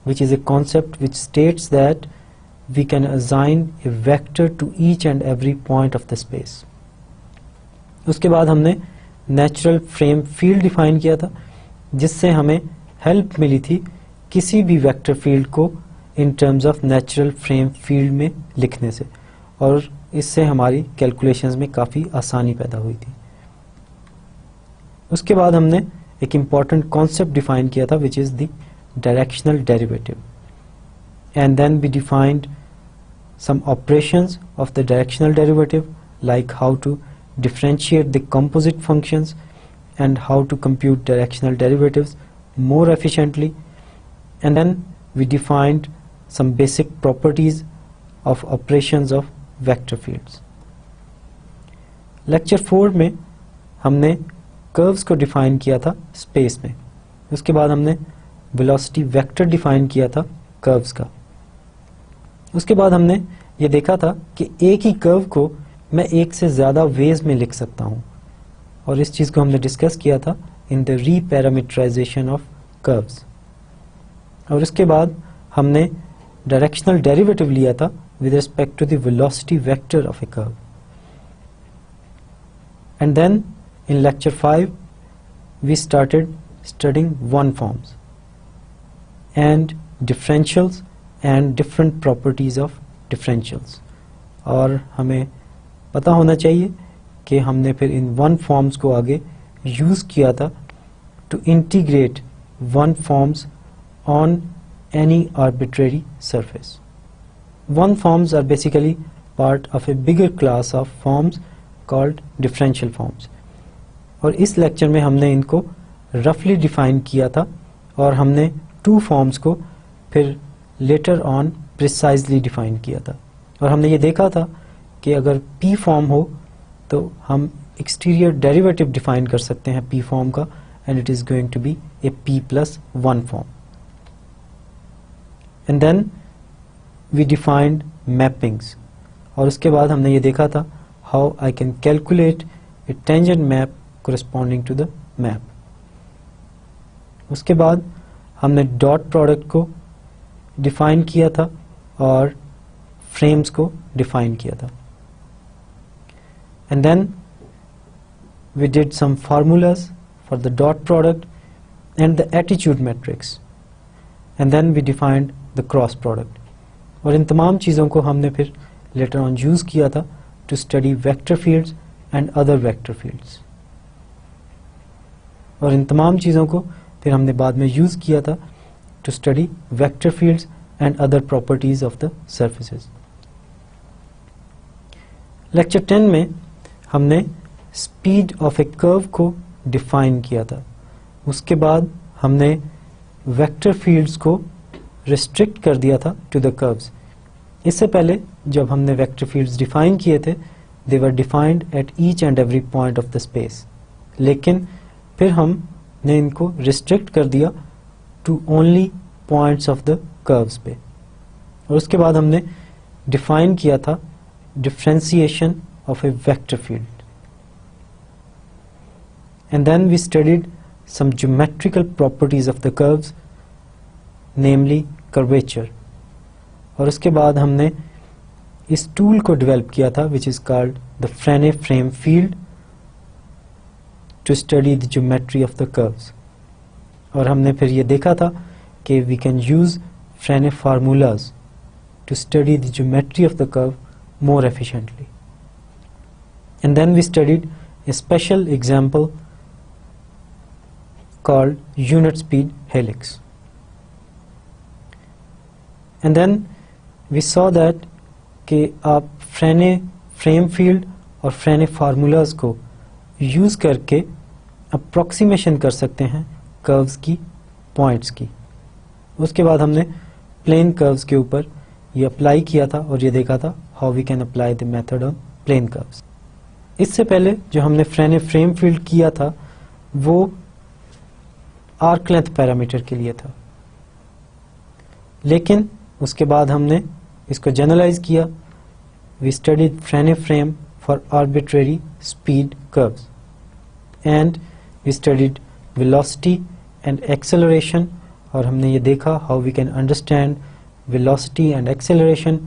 which is a concept which states that we can assign a vector to each and every point of the space. उसके बाद हमने नेचुरल फ्रेम फील्ड डिफाइन किया था जिससे हमें हेल्प मिली थी किसी भी वेक्टर फील्ड को in terms of natural frame field में लिखने से, और इससे हमारी कैलकुलेशंस में काफ़ी आसानी पैदा हुई थी. उसके बाद हमने एक इम्पॉर्टेंट कॉन्सेप्ट डिफाइन किया था which is the directional derivative, and then we defined some operations of the directional derivative, like how to differentiate the composite functions and how to compute directional derivatives more efficiently, and then we defined some basic properties of operations of vector fields. Lecture 4 में हमने curves को define किया था space में. उसके बाद हमने velocity vector define किया था कर्व्स का. उसके बाद हमने ये देखा था कि एक ही कर्व को मैं एक से ज़्यादा वेज में लिख सकता हूँ, और इस चीज़ को हमने डिस्कस किया था in the reparameterization of curves. और उसके बाद हमने डायरेक्शनल डेरिवेटिव लिया था with respect to the velocity vector of a curve. And then in lecture 5 we started studying one forms and differentials and different properties of differentials. और हमें पता होना चाहिए कि हमने फिर इन वन फॉर्म्स को आगे यूज़ किया था to integrate one forms on any arbitrary surface. One forms are basically part of a bigger class of forms called differential forms. और इस लेक्चर में हमने इनको रफली डिफाइन किया था और हमने टू फॉर्म्स को फिर लेटर ऑन प्रिसाइजली डिफाइन किया था. और हमने ये देखा था कि अगर P फॉर्म हो तो हम एक्सटीरियर डेरिवेटिव डिफाइन कर सकते हैं P फॉर्म का, and it is going to be a P+1 form. And then we defined mappings, और उसके बाद हमने ये देखा था how I can calculate a tangent map corresponding to the map. उसके बाद हमने डॉट प्रोडक्ट को डिफाइन किया था और फ्रेम्स को डिफाइन किया था. And then we did some formulas for the dot product and the attitude matrix, and then we defined the cross product. और इन तमाम चीज़ों को हमने फिर लेटर ऑन यूज़ किया था to study vector fields and other vector fields. और इन तमाम चीज़ों को फिर हमने बाद में यूज़ किया था to study vector fields and other properties of the surfaces. Lecture 10 में हमने स्पीड ऑफ ए कर्व को डिफाइन किया था. उसके बाद हमने वेक्टर फील्ड्स को रिस्ट्रिक्ट कर दिया था टू द कर्व्स. इससे पहले जब हमने वेक्टर फील्ड्स डिफाइन किए थे they were defined at each and every point of the space, लेकिन फिर हमने इनको रिस्ट्रिक्ट कर दिया to only points of the curves पे. और उसके बाद हमने डिफाइन किया था differentiation of a vector field. And then we studied some geometrical properties of the curves, namely curvature. और उसके बाद हमने इस टूल को डेवलप किया था which is called the Frenet frame field to study the geometry of the curves. और हमने फिर ये देखा था कि we can use Frenet formulas to study the geometry of the curve more efficiently. And then we studied a special example called unit speed helix. And then we saw that कि आप फ्रेने frame field और फ्रेने formulas को use करके approximation कर सकते हैं curves की points की. उसके बाद हमने प्लेन कर्व्स के ऊपर ये अप्लाई किया था और ये देखा था how we can apply the method on plane curves. इससे पहले जो हमने फ्रेने फ्रेम फील्ड किया था वो आर्क लेंथ पैरामीटर के लिए था, लेकिन उसके बाद हमने इसको जनरलाइज किया। We studied Frenet frame for arbitrary speed curves and we studied velocity and acceleration, और हमने ये देखा how we can understand velocity and acceleration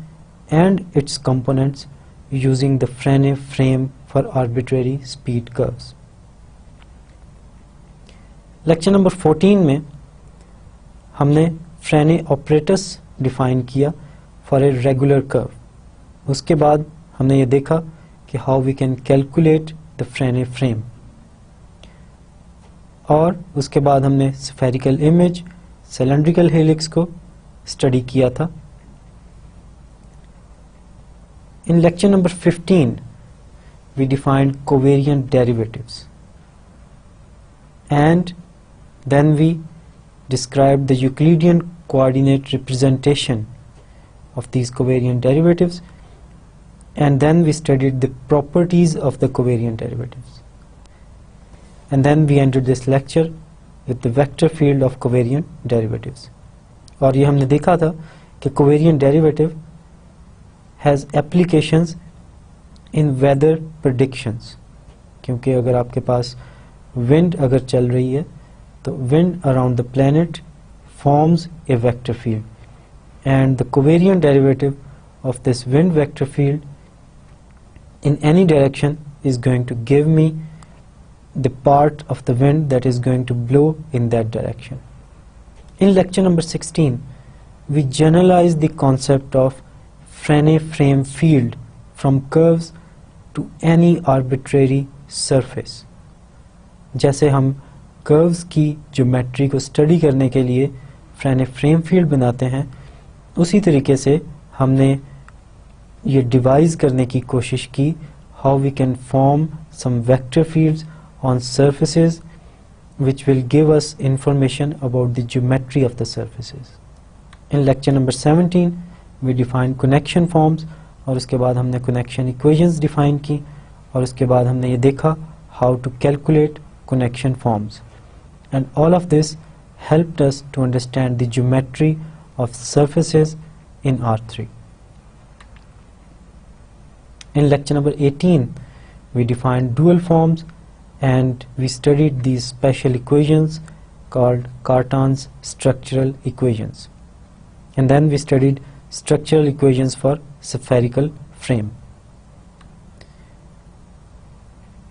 and its components using the Frenet frame for arbitrary speed curves. Lecture number 14 में हमने Frenet operators define किया for a regular curve. उसके बाद हमने ये देखा कि how we can calculate the Frenet frame, और उसके बाद हमने स्फेरिकल इमेज सिलेंड्रिकल हेलिक्स को स्टडी किया था। इन lecture number 15 we defined covariant derivatives and then we described the Euclidean coordinate representation of these covariant derivatives, and then we studied the properties of the covariant derivatives, and then we ended this lecture with the vector field of covariant derivatives। और ये हमने देखा था कि covariant derivative has applications in weather predictions, क्योंकि अगर आपके पास wind अगर चल रही है तो wind around the planet forms a vector field, and the covariant derivative of this wind vector field in any direction is going to give me the part of the wind that is going to blow in that direction। In lecture number 16 we generalized the concept of Frene frame field from curves to any arbitrary surface। जैसे हम curves की geometry को study करने के लिए फ्रेने frame field बनाते हैं, उसी तरीके से हमने ये डिवाइस करने की कोशिश की how we can form some vector fields on surfaces which will give us information about the geometry of the surfaces। In lecture number 17 we defined connection forms, और उसके बाद हमने connection equations define की, और उसके बाद हमने ये देखा how to calculate connection forms, and all of this helped us to understand the geometry of surfaces in R3। In lecture number 18 we defined dual forms and we studied these special equations called Cartan's structural equations, and then we studied structural equations for spherical frame।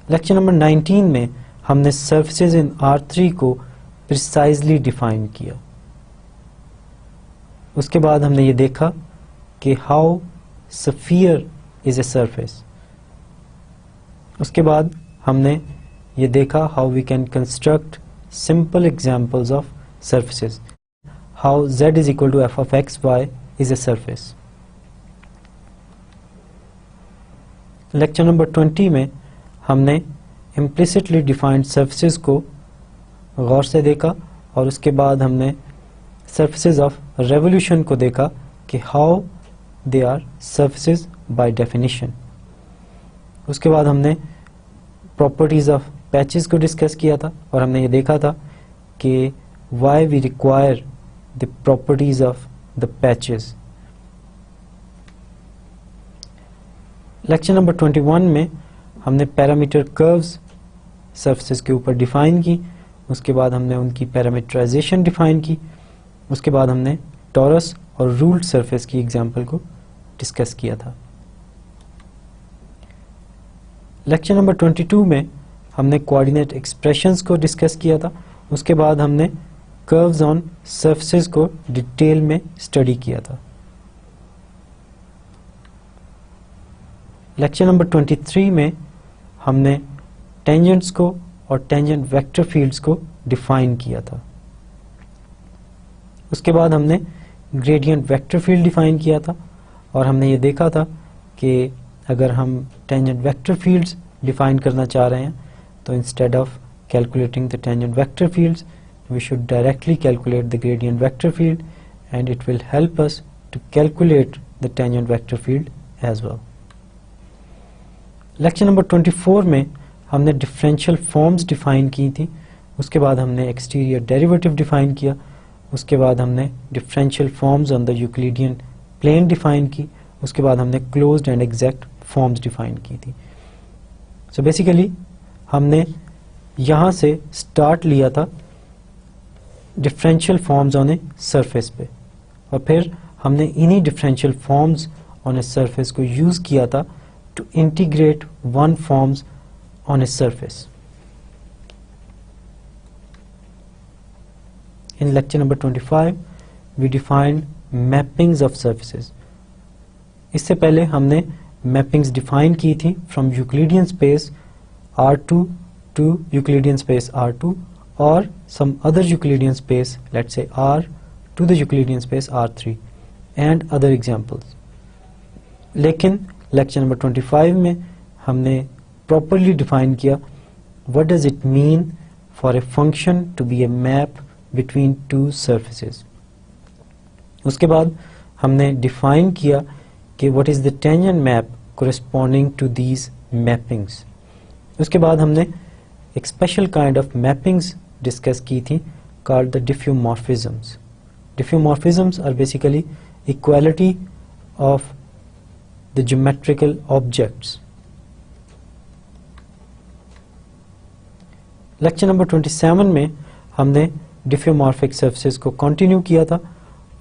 Lecture number 19 में हमने surfaces in R3 को precisely define किया। उसके बाद हमने ये देखा कि how sphere is a surface। उसके बाद हमने ये देखा how we can construct simple examples of surfaces, how z is equal to f of x y is a surface। Lecture number 20 में हमने implicitly defined surfaces को गौर से देखा, और उसके बाद हमने surfaces of revolution को देखा कि how they are surfaces by definition। उसके बाद हमने properties of patches को डिस्कस किया था, और हमने ये देखा था कि why we require the properties of the patches। Lecture number 21 में हमने पैरामीटर कर्व्स सरफेसेस के ऊपर डिफाइन की, उसके बाद हमने उनकी पैरामीटराइजेशन डिफाइन की, उसके बाद हमने टॉरस और रूल्ड सरफेस की एग्जांपल को डिस्कस किया था। लेक्चर नंबर 22 में हमने कोऑर्डिनेट एक्सप्रेशंस को डिस्कस किया था, उसके बाद हमने कर्व्स ऑन सरफेसेस को डिटेल में स्टडी किया था। लेक्चर नंबर 23 में हमने टेंजेंट्स को और टेंजेंट वेक्टर फील्ड्स को डिफाइन किया था। उसके बाद हमने ग्रेडियंट वेक्टर फील्ड डिफाइन किया था, और हमने ये देखा था कि अगर हम टेंजेंट वेक्टर फील्ड्स डिफाइन करना चाह रहे हैं तो instead of calculating the tangent vector fields we should directly calculate the gradient vector field, and it will help us to calculate the tangent vector field as well. Lecture number 24 में हमने differential forms define की थी, उसके बाद हमने exterior derivative define किया, उसके बाद हमने differential forms on the Euclidean plane define की, उसके बाद हमने closed and exact forms define की थी. सो बेसिकली हमने यहाँ से स्टार्ट लिया था differential forms on a surface पे, और फिर हमने इन्हीं differential forms on a surface को यूज किया था to integrate one forms on a surface. In lecture number 25, we defined mappings of surfaces. इससे पहले हमने mappings define की थी from Euclidean space R2 to Euclidean space R2 or some other Euclidean space, let's say R to the Euclidean space R3 and other examples. लेकिन lecture number 25 में हमने properly define किया what does it mean for a function to be a map between two surfaces. उसके बाद हमने define किया कि what is the tangent map corresponding to these mappings. उसके बाद हमने एक special kind of mappings discuss की थी called the diffeomorphisms. Diffeomorphisms are basically equality of the geometrical objects. Lecture number 27 में हमने डिफ्यूमॉर्फिक सर्फेसेस को कंटिन्यू किया था,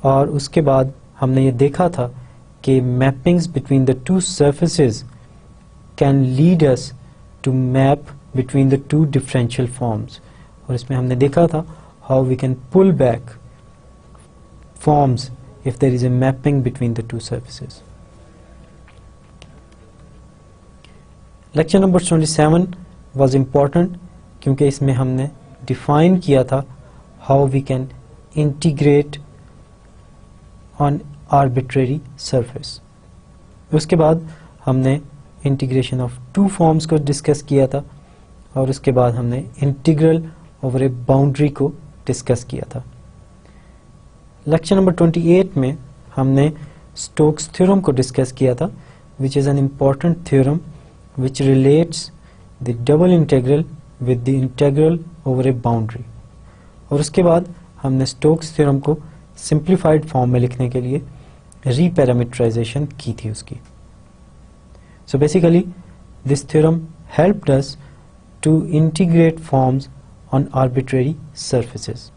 और उसके बाद हमने ये देखा था कि mappings between the two surfaces can lead us to map between the two differential forms. और इसमें हमने देखा था how we can pull back forms if there is a mapping between the two surfaces. Lecture number 27 was important क्योंकि इसमें हमने define किया था how we can integrate on arbitrary surface. उसके बाद हमने इंटीग्रेशन ऑफ टू फॉर्म्स को discuss किया था, और उसके बाद हमने इंटीग्रल ओवर ए बाउंड्री को डिस्कस किया था. लेक्चर नंबर 28 में हमने स्टोक्स थ्योरम को डिस्कस किया था, which is an important theorem which relates the double integral with the integral over a boundary. और उसके बाद हमने स्टोक्स थ्योरम को सिंप्लीफाइड फॉर्म में लिखने के लिए रीपैरामीटराइजेशन की थी उसकी. So basically this theorem helped us to integrate forms on arbitrary surfaces.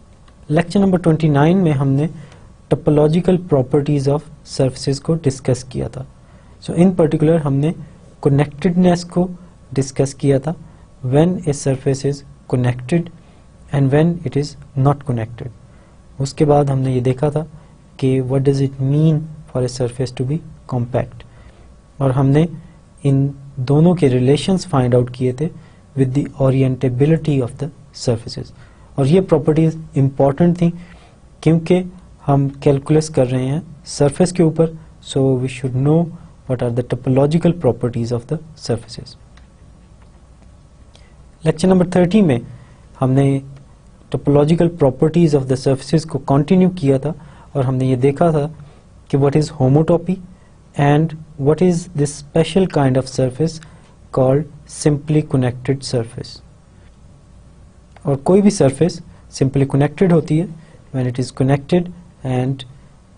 Lecture number 29 में हमने टोपोलॉजिकल प्रॉपर्टीज ऑफ सरफेसेस को डिस्कस किया था. सो इन पर्टिकुलर हमने कनेक्टेडनेस को डिस्कस किया था, when a surface is connected and when it is not connected. उसके बाद हमने ये देखा था कि what does it mean for a surface to be compact, और हमने इन दोनों के रिलेशंस फाइंड आउट किए थे with the orientability of the surfaces. और ये प्रॉपर्टीज इंपॉर्टेंट थी क्योंकि हम कैलकुलस कर रहे हैं सरफेस के ऊपर, so we should know what are the topological properties of the surfaces. Lecture number 30 में हमने topological properties of the surfaces को कंटिन्यू किया था, और हमने ये देखा था कि what is homotopy and what is this special kind of surface called simply connected surface. और कोई भी surface simply connected होती है when it is connected and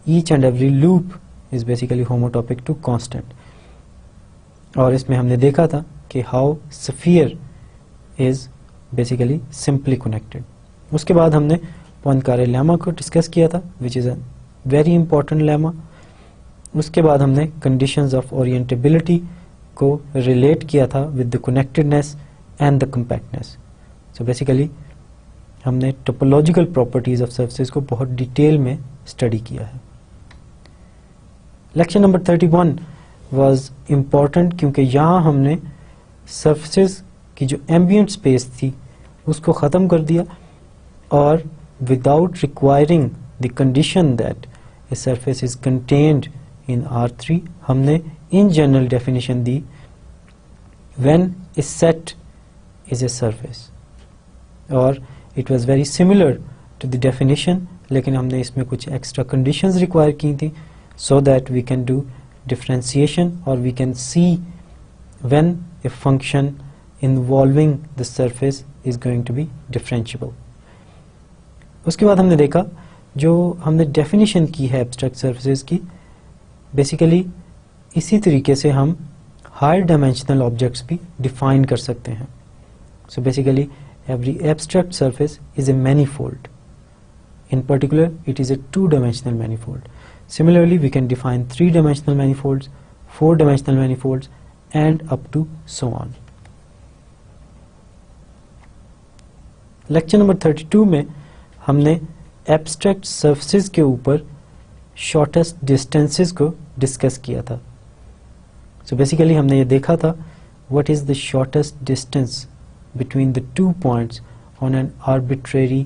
each and every loop is basically homotopic to constant. और इसमें हमने देखा था कि how sphere is basically simply connected. उसके बाद हमने पोइनकारे लेमा को डिस्कस किया था, which is a very important lemma. उसके बाद हमने conditions of orientability को relate किया था with the connectedness and the compactness. So basically हमने topological properties of surfaces को बहुत डिटेल में स्टडी किया है. लेक्चर नंबर 31 वाज इम्पॉर्टेंट क्योंकि यहाँ हमने सरफेसेस की जो एम्बिएंट स्पेस थी उसको ख़त्म कर दिया, और without requiring the condition that a surface is contained in R3 हमने इन जनरल डेफिनेशन दी when a set is a surface, और it was very similar to the definition, लेकिन हमने इसमें कुछ एक्स्ट्रा कंडीशंस रिक्वायर की थी so that we can do differentiation, or we can see when a function involving the surface is going to be differentiable. उसके बाद हमने देखा जो हमने डेफिनेशन की है एब्स्ट्रैक्ट सर्फेसेस की, बेसिकली इसी तरीके से हम हायर डायमेंशनल ऑब्जेक्ट्स भी डिफाइन कर सकते हैं. So basically every abstract surface is a manifold. In particular, it is a two-dimensional manifold. Similarly, we can define three-dimensional manifolds, four-dimensional manifolds, and up to so on. Lecture number 32 में हमने abstract surfaces के ऊपर shortest distances को discuss किया था. So basically हमने ये देखा था what is the shortest distance between the 2 points on an arbitrary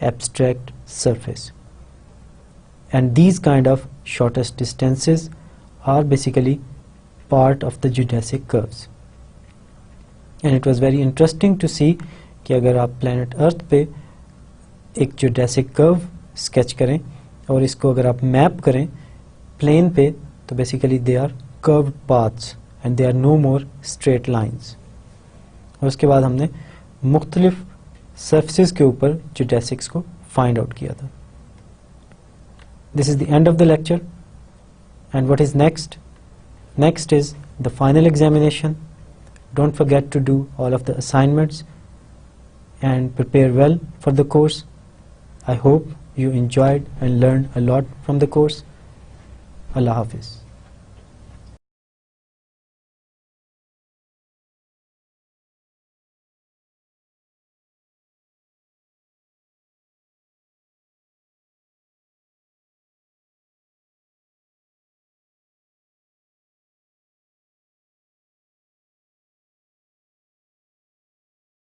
abstract surface, and these kind of shortest distances are basically part of the geodesic curves. And it was very interesting to see कि अगर आप planet Earth पे एक geodesic curve sketch करें और इसको अगर आप map करें plane पे, तो basically they are curved paths and they are no more straight lines. और उसके बाद हमने मुख्तलिफ सर्फेसेस के ऊपर जियोडेसिक्स को फाइंड आउट किया था. This is the end of the lecture, and what is next? Next is the final examination. Don't forget to do all of the assignments and prepare well for the course. I hope you enjoyed and learned a lot from the course. Allah Hafiz.